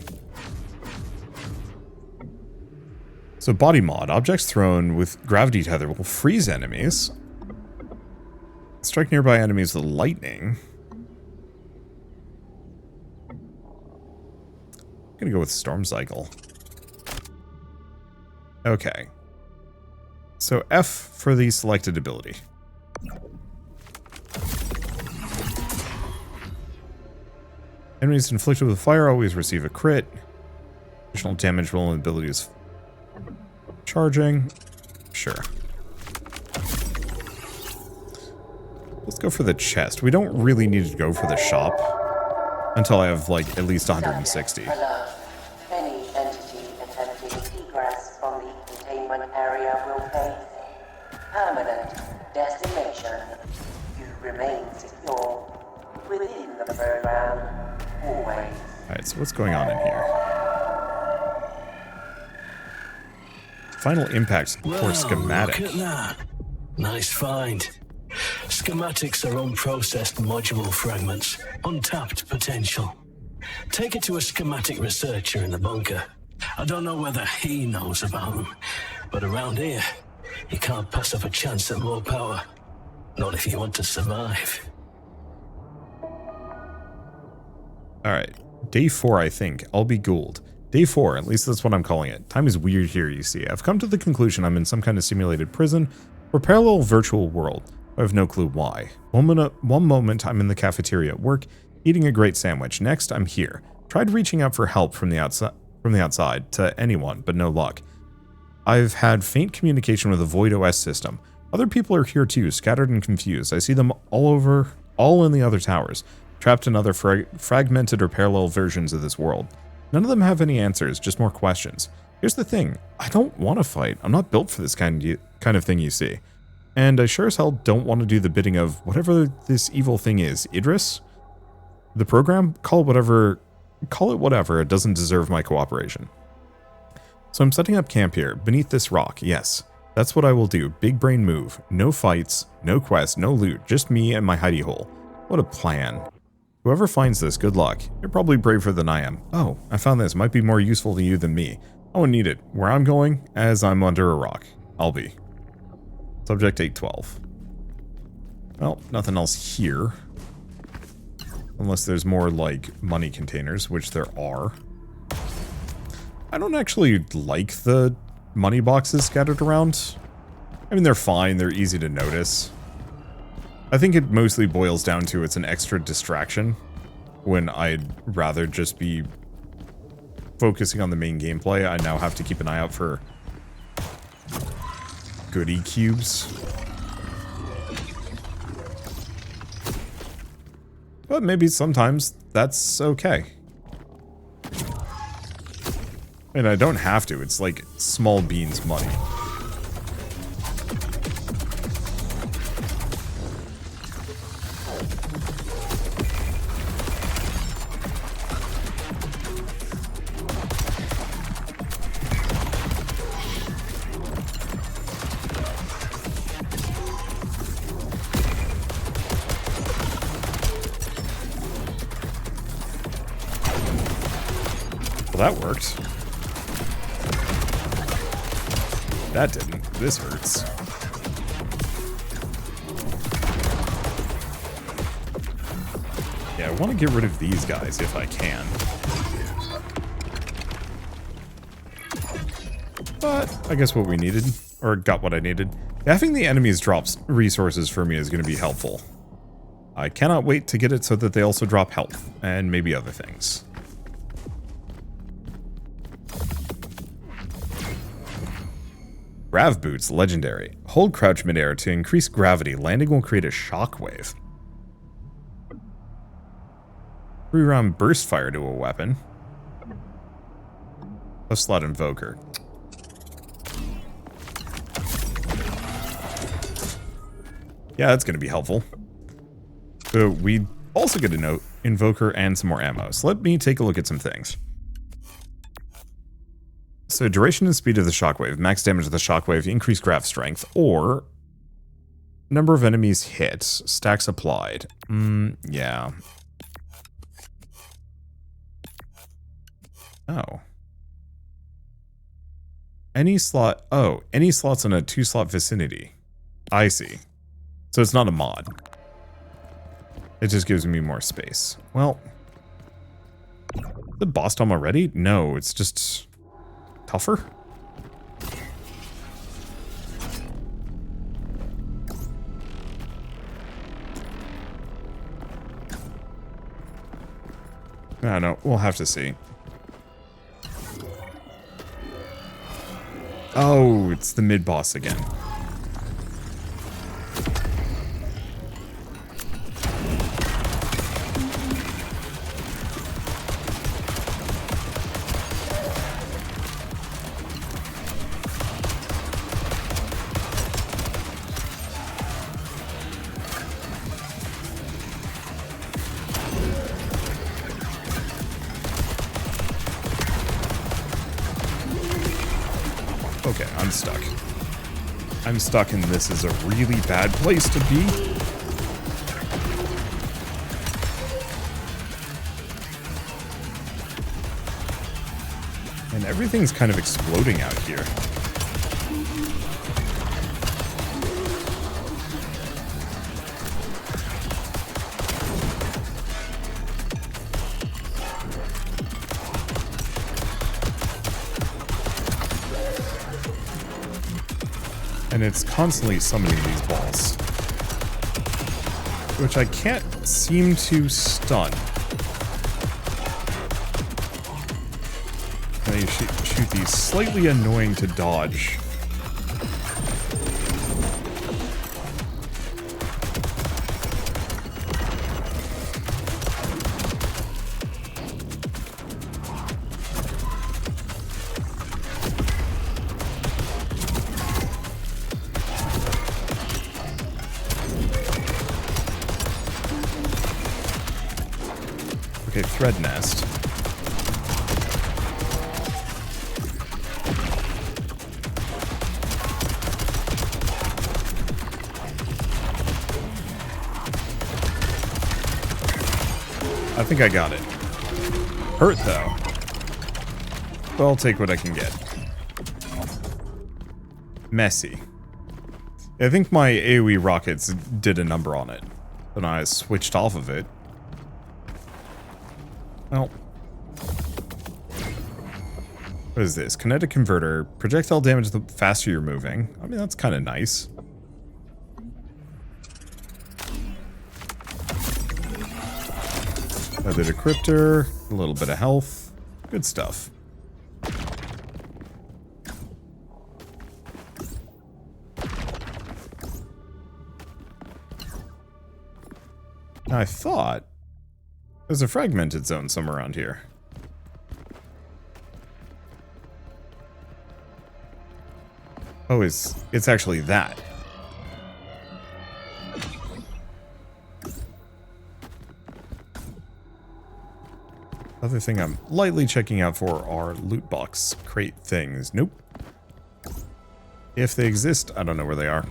So body mod. Objects thrown with gravity tether will freeze enemies. Strike nearby enemies with lightning. I'm gonna go with Storm Cycle. Okay. So F for the selected ability. Enemies inflicted with fire always receive a crit. Additional damage roll and abilities. Charging. Sure. Let's go for the chest. We don't really need to go for the shop until I have, like, at least 160. Any entity attempting egress from the containment area will face permanent decimation. You remain secure within the program, always. Alright, so what's going on in here? Final impact core schematic. Look at that. Nice find. Schematics are unprocessed module fragments, untapped potential. Take it to a schematic researcher in the bunker. I don't know whether he knows about them, but around here, you can't pass up a chance at more power. Not if you want to survive. Alright, day 4 I think. I'll be Gould. Day 4, at least that's what I'm calling it. Time is weird here, you see. I've come to the conclusion I'm in some kind of simulated prison or parallel virtual world. I have no clue why. One moment I'm in the cafeteria at work, eating a great sandwich. Next, I'm here. Tried reaching out for help from the outside to anyone, but no luck. I've had faint communication with the Void OS system. Other people are here too, scattered and confused. I see them all in the other towers, trapped in other fragmented or parallel versions of this world. None of them have any answers, just more questions. Here's the thing, I don't want to fight. I'm not built for this kind of thing, you see. And I sure as hell don't want to do the bidding of whatever this evil thing is. Idris? The program? Call it whatever, it doesn't deserve my cooperation. So I'm setting up camp here, beneath this rock, yes. That's what I will do, big brain move. No fights, no quests, no loot, just me and my hidey hole. What a plan. Whoever finds this, good luck. You're probably braver than I am. Oh, I found this, might be more useful to you than me. I won't need it. Where I'm going, as I'm under a rock. I'll be. Subject 812. Well, nothing else here. Unless there's more, like, money containers, which there are. I don't actually like the money boxes scattered around. I mean, they're fine, they're easy to notice. I think it mostly boils down to it's an extra distraction, when I'd rather just be focusing on the main gameplay. I now have to keep an eye out for goodie cubes. But maybe sometimes that's okay. And I don't have to, it's like small beans money. Well, that worked. That didn't. This hurts. Yeah, I want to get rid of these guys if I can. But I guess what we needed, or got what I needed. Having the enemies drop resources for me is going to be helpful. I cannot wait to get it so that they also drop health, and maybe other things. Grav boots, legendary. Hold crouch midair to increase gravity. Landing will create a shockwave. 3-round burst fire to a weapon. Post-slot invoker. Yeah, that's going to be helpful. So we also get a note, invoker, and some more ammo. So let me take a look at some things. So duration and speed of the shockwave, max damage of the shockwave, increased graph strength, or number of enemies hit, stacks applied. Yeah. Oh. Any slots in a 2-slot vicinity. I see. So it's not a mod. It just gives me more space. Well, the boss time already? No, it's just tougher. I don't know. We'll have to see. Oh, it's the mid-boss again. Okay, I'm stuck. I'm stuck and this is a really bad place to be. And everything's kind of exploding out here. And it's constantly summoning these balls, which I can't seem to stun. And you shoot these slightly annoying to dodge. Okay, thread nest. I think I got it. Hurt though. But I'll take what I can get. Messy. I think my AoE rockets did a number on it. Then I switched off of it. Well, what is this? Kinetic converter. Projectile damage the faster you're moving. I mean, that's kind of nice. Another decryptor. A little bit of health. Good stuff. Now, I thought there's a fragmented zone somewhere around here. Oh, it's actually that. Other thing I'm lightly checking out for are loot box crate things. Nope. If they exist, I don't know where they are.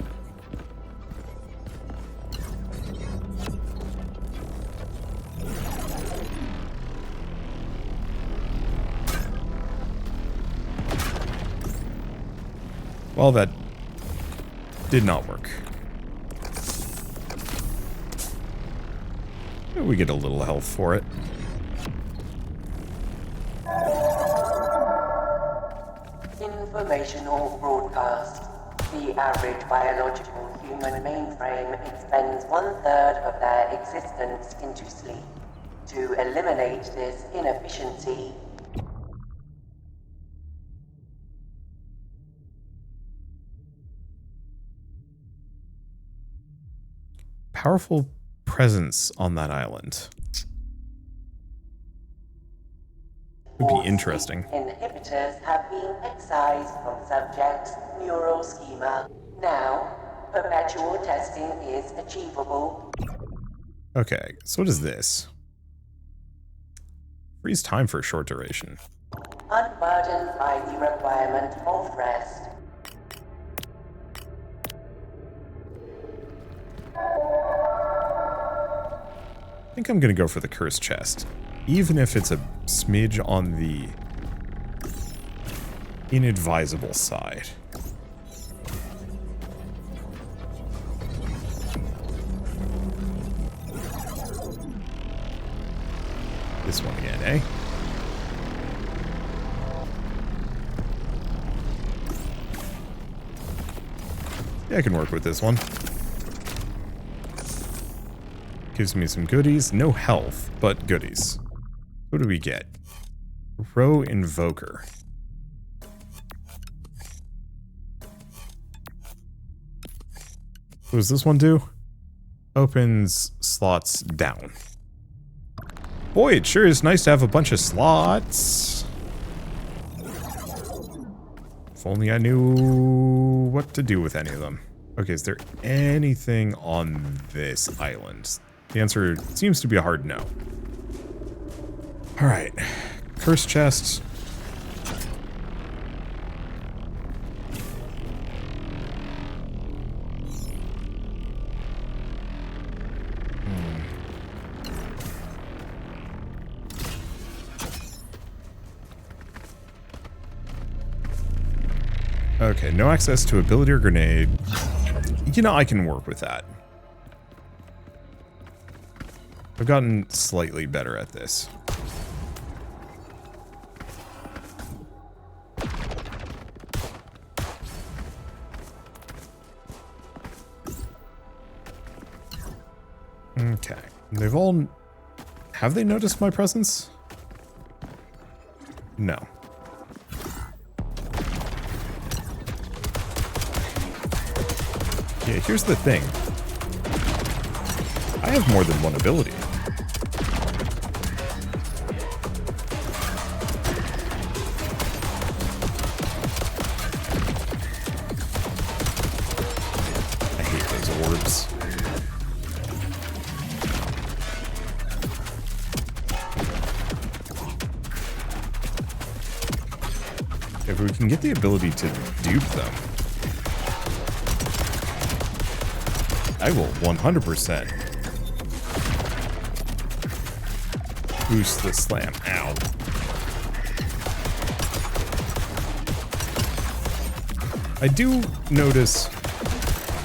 Well, that did not work. We get a little health for it. Informational broadcast. The average biological human mainframe expends 1/3 of their existence into sleep. To eliminate this inefficiency, Powerful presence on that island. Would All be interesting. sleep inhibitors have been excised from subjects' neural schema. Now, perpetual testing is achievable. Okay, so what is this? Freeze time for a short duration. Unburdened by the requirement of rest. I think I'm gonna go for the cursed chest. Even if it's a smidge on the inadvisable side. This one again, eh? Yeah, I can work with this one. Gives me some goodies. No health, but goodies. What do we get? Row Invoker. What does this one do? Opens slots down. Boy, it sure is nice to have a bunch of slots. If only I knew what to do with any of them. Okay, is there anything on this island? The answer seems to be a hard no. Alright. Cursed chest. Okay, no access to ability or grenade. You know, I can work with that. I've gotten slightly better at this. Okay. They've all... Have they noticed my presence? No. Yeah, here's the thing. I have more than one ability. I hate those orbs. If we can get the ability to dupe them, I will 100% boost the slam. Ow. I do notice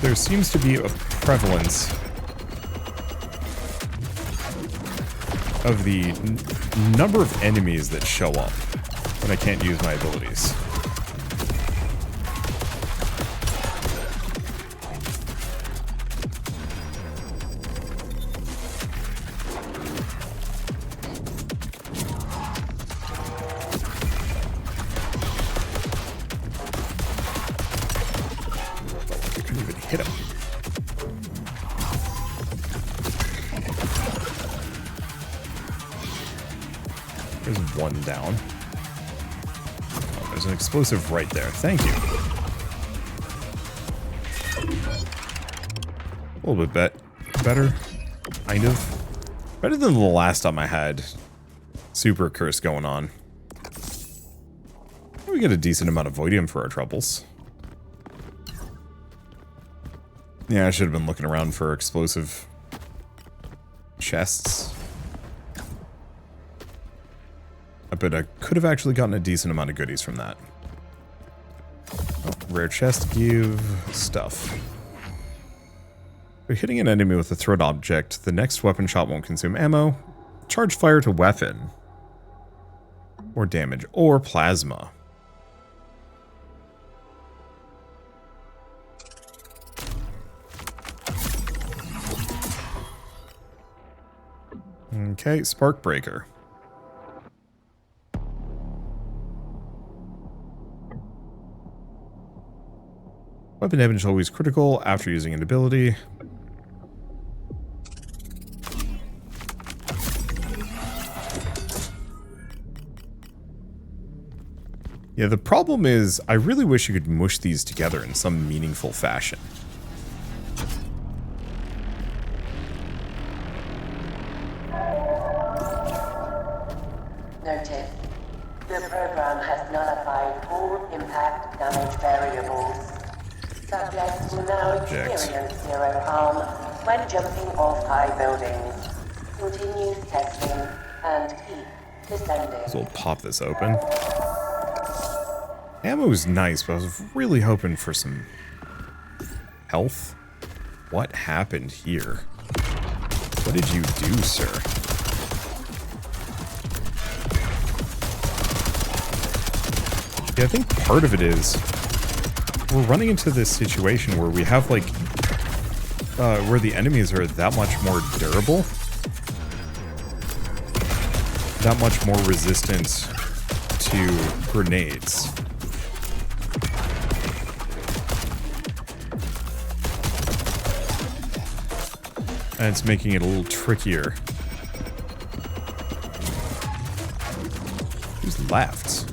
there seems to be a prevalence of the number of enemies that show up when I can't use my abilities. Hit him. There's one down. Oh, there's an explosive right there. Thank you. A little bit better. Kind of. Better than the last time I had Super Curse going on. We get a decent amount of Voidium for our troubles. Yeah, I should have been looking around for explosive chests. I bet I could have actually gotten a decent amount of goodies from that. Oh, rare chest, give stuff. By hitting an enemy with a thrown object, the next weapon shot won't consume ammo. Charge fire to weapon. Or damage. Or plasma. Okay, Spark Breaker. Weapon damage is always critical after using an ability. Yeah, the problem is, I really wish you could mush these together in some meaningful fashion. Noted. The program has nullified all impact damage variables. Subjects will now experience zero harm when jumping off high buildings. Continue testing and keep descending. So we'll pop this open. Ammo's nice, but I was really hoping for some health. What happened here? What did you do, sir? Yeah, I think part of it is we're running into this situation where we have, like, where the enemies are that much more durable, that much more resistant to grenades. And it's making it a little trickier. Who's left?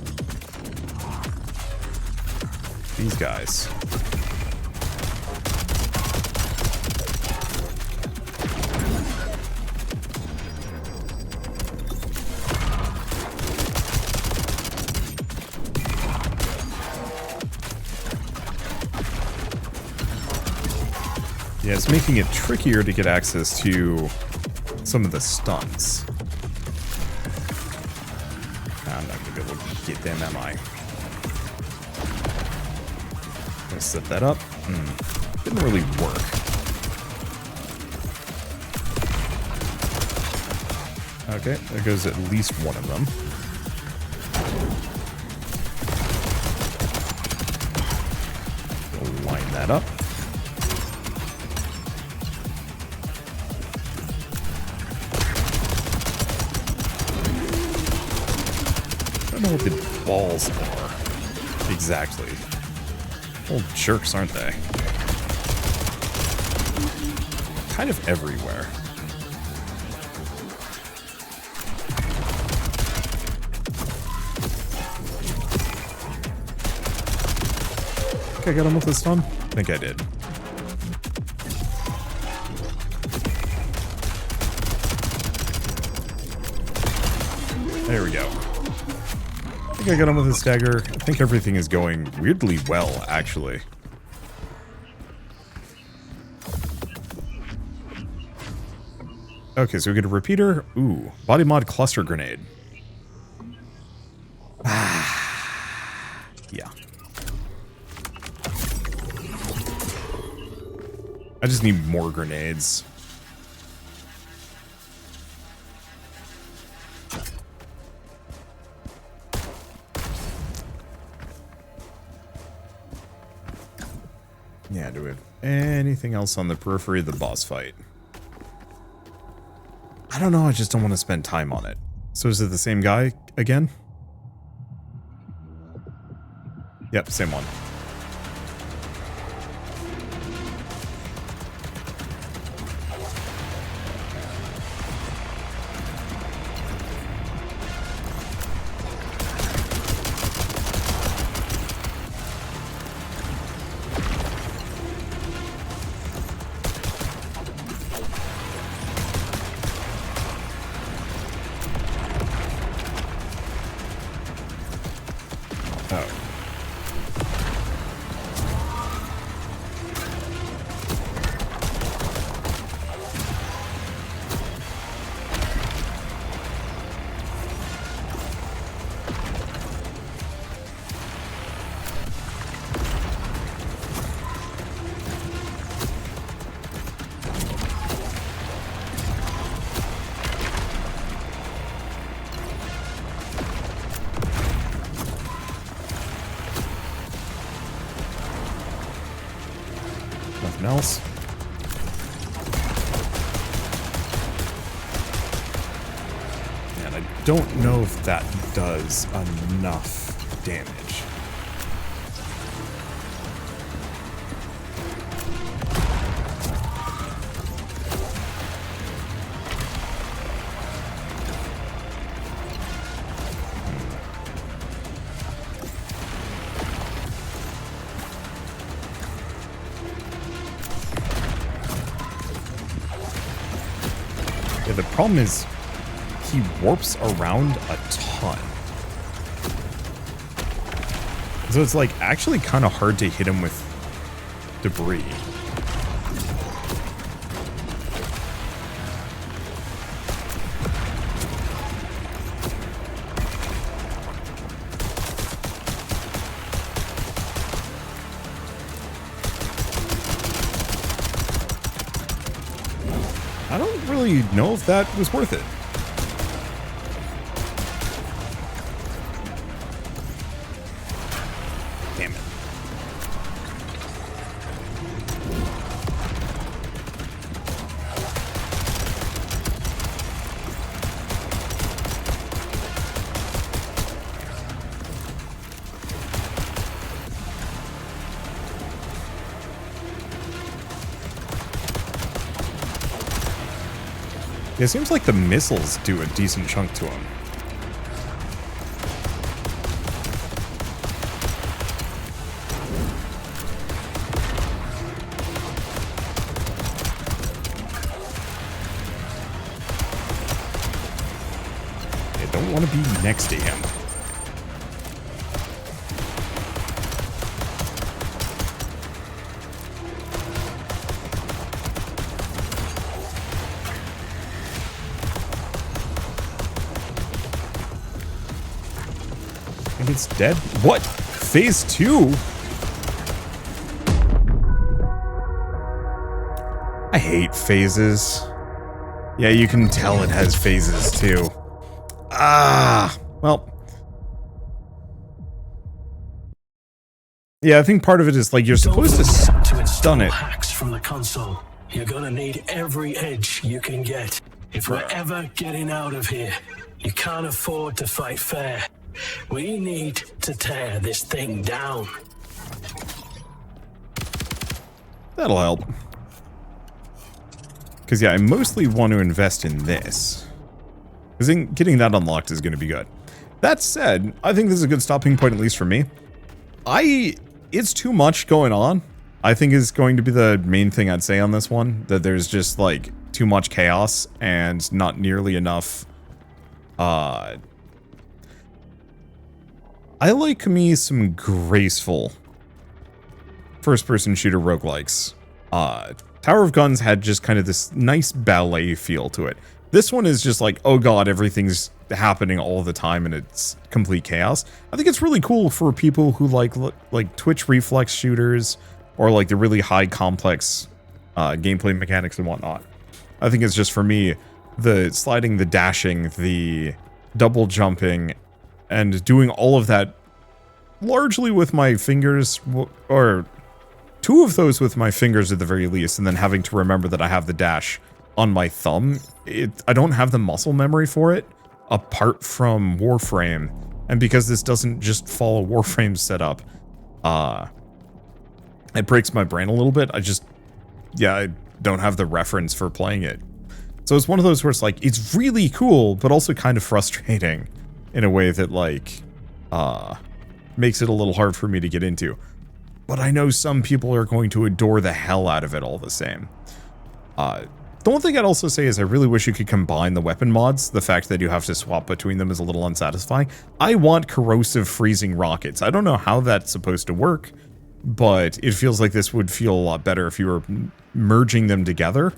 These guys. Yeah, it's making it trickier to get access to some of the stuns. I'm not gonna be able to get them, am I? Gonna set that up. Didn't really work. Okay, there goes at least one of them. We'll line that up. I don't know what the balls are exactly. Old jerks, aren't they? Kind of everywhere. Think I got him with a stun? I think I did. There we go. I think I got him with a stagger. I think everything is going weirdly well, actually. Okay, so we get a repeater. Ooh, body mod cluster grenade. Yeah. I just need more grenades. Yeah, do we have anything else on the periphery of the boss fight? I don't know, I just don't want to spend time on it. So is it the same guy again? Yep, same one. Nothing else. And I don't know if that does enough damage. problem is he warps around a ton. So it's like actually kind of hard to hit him with debris. I don't really know if that was worth it. Damn it. It seems like the missiles do a decent chunk to him. I don't want to be next to him. It's dead? What? Phase 2? I hate phases. Yeah, you can tell it has phases too. Well. Yeah, I think part of it is like you're supposed to stun it. Hacks from the console. You're gonna need every edge you can get. If we're ever getting out of here, you can't afford to fight fair. We need to tear this thing down. That'll help. Because, yeah, I mostly want to invest in this. Because getting that unlocked is going to be good. That said, I think this is a good stopping point, at least for me. It's too much going on, I think is going to be the main thing I'd say on this one. That there's just, like, too much chaos and not nearly enough, I like me some graceful first-person shooter roguelikes. Tower of Guns had just kind of this nice ballet feel to it. This one is just like, oh god, everything's happening all the time and it's complete chaos. I think it's really cool for people who like twitch reflex shooters or like the really high complex gameplay mechanics and whatnot. I think it's just, for me, the sliding, the dashing, the double jumping, and doing all of that largely with my fingers, or two of those with my fingers at the very least, and then having to remember that I have the dash on my thumb. I don't have the muscle memory for it, apart from Warframe. And because this doesn't just follow Warframe's setup, it breaks my brain a little bit. I don't have the reference for playing it. So it's one of those where it's like, it's really cool, but also kind of frustrating in a way that, like, makes it a little hard for me to get into. But I know some people are going to adore the hell out of it all the same. The one thing I'd also say is I really wish you could combine the weapon mods. The fact that you have to swap between them is a little unsatisfying. I want corrosive freezing rockets. I don't know how that's supposed to work, but it feels like this would feel a lot better if you were merging them together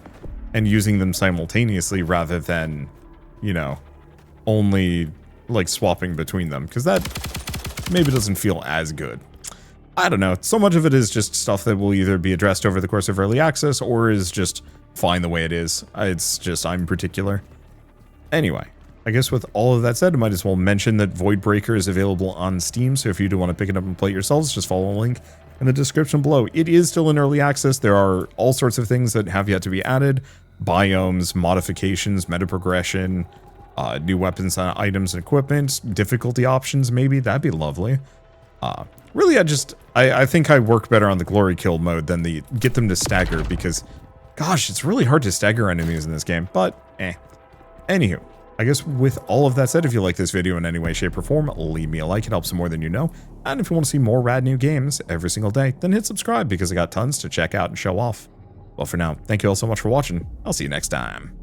and using them simultaneously rather than, you know, only like swapping between them, because that maybe doesn't feel as good. I don't know. So much of it is just stuff that will either be addressed over the course of early access or is just fine the way it is. It's just, I'm particular. Anyway, I guess with all of that said, I might as well mention that Voidbreaker is available on Steam, so if you do want to pick it up and play it yourselves, just follow the link in the description below. It is still in early access. There are all sorts of things that have yet to be added. Biomes, modifications, meta progression, new weapons, items, and equipment, difficulty options maybe. That'd be lovely. Really, I think I work better on the glory kill mode than the get them to stagger, because, gosh, it's really hard to stagger enemies in this game, but Anywho, I guess with all of that said, if you like this video in any way, shape, or form, leave me a like. It helps more than you know. And if you want to see more rad new games every single day, then hit subscribe, because I got tons to check out and show off. Well, for now, thank you all so much for watching. I'll see you next time.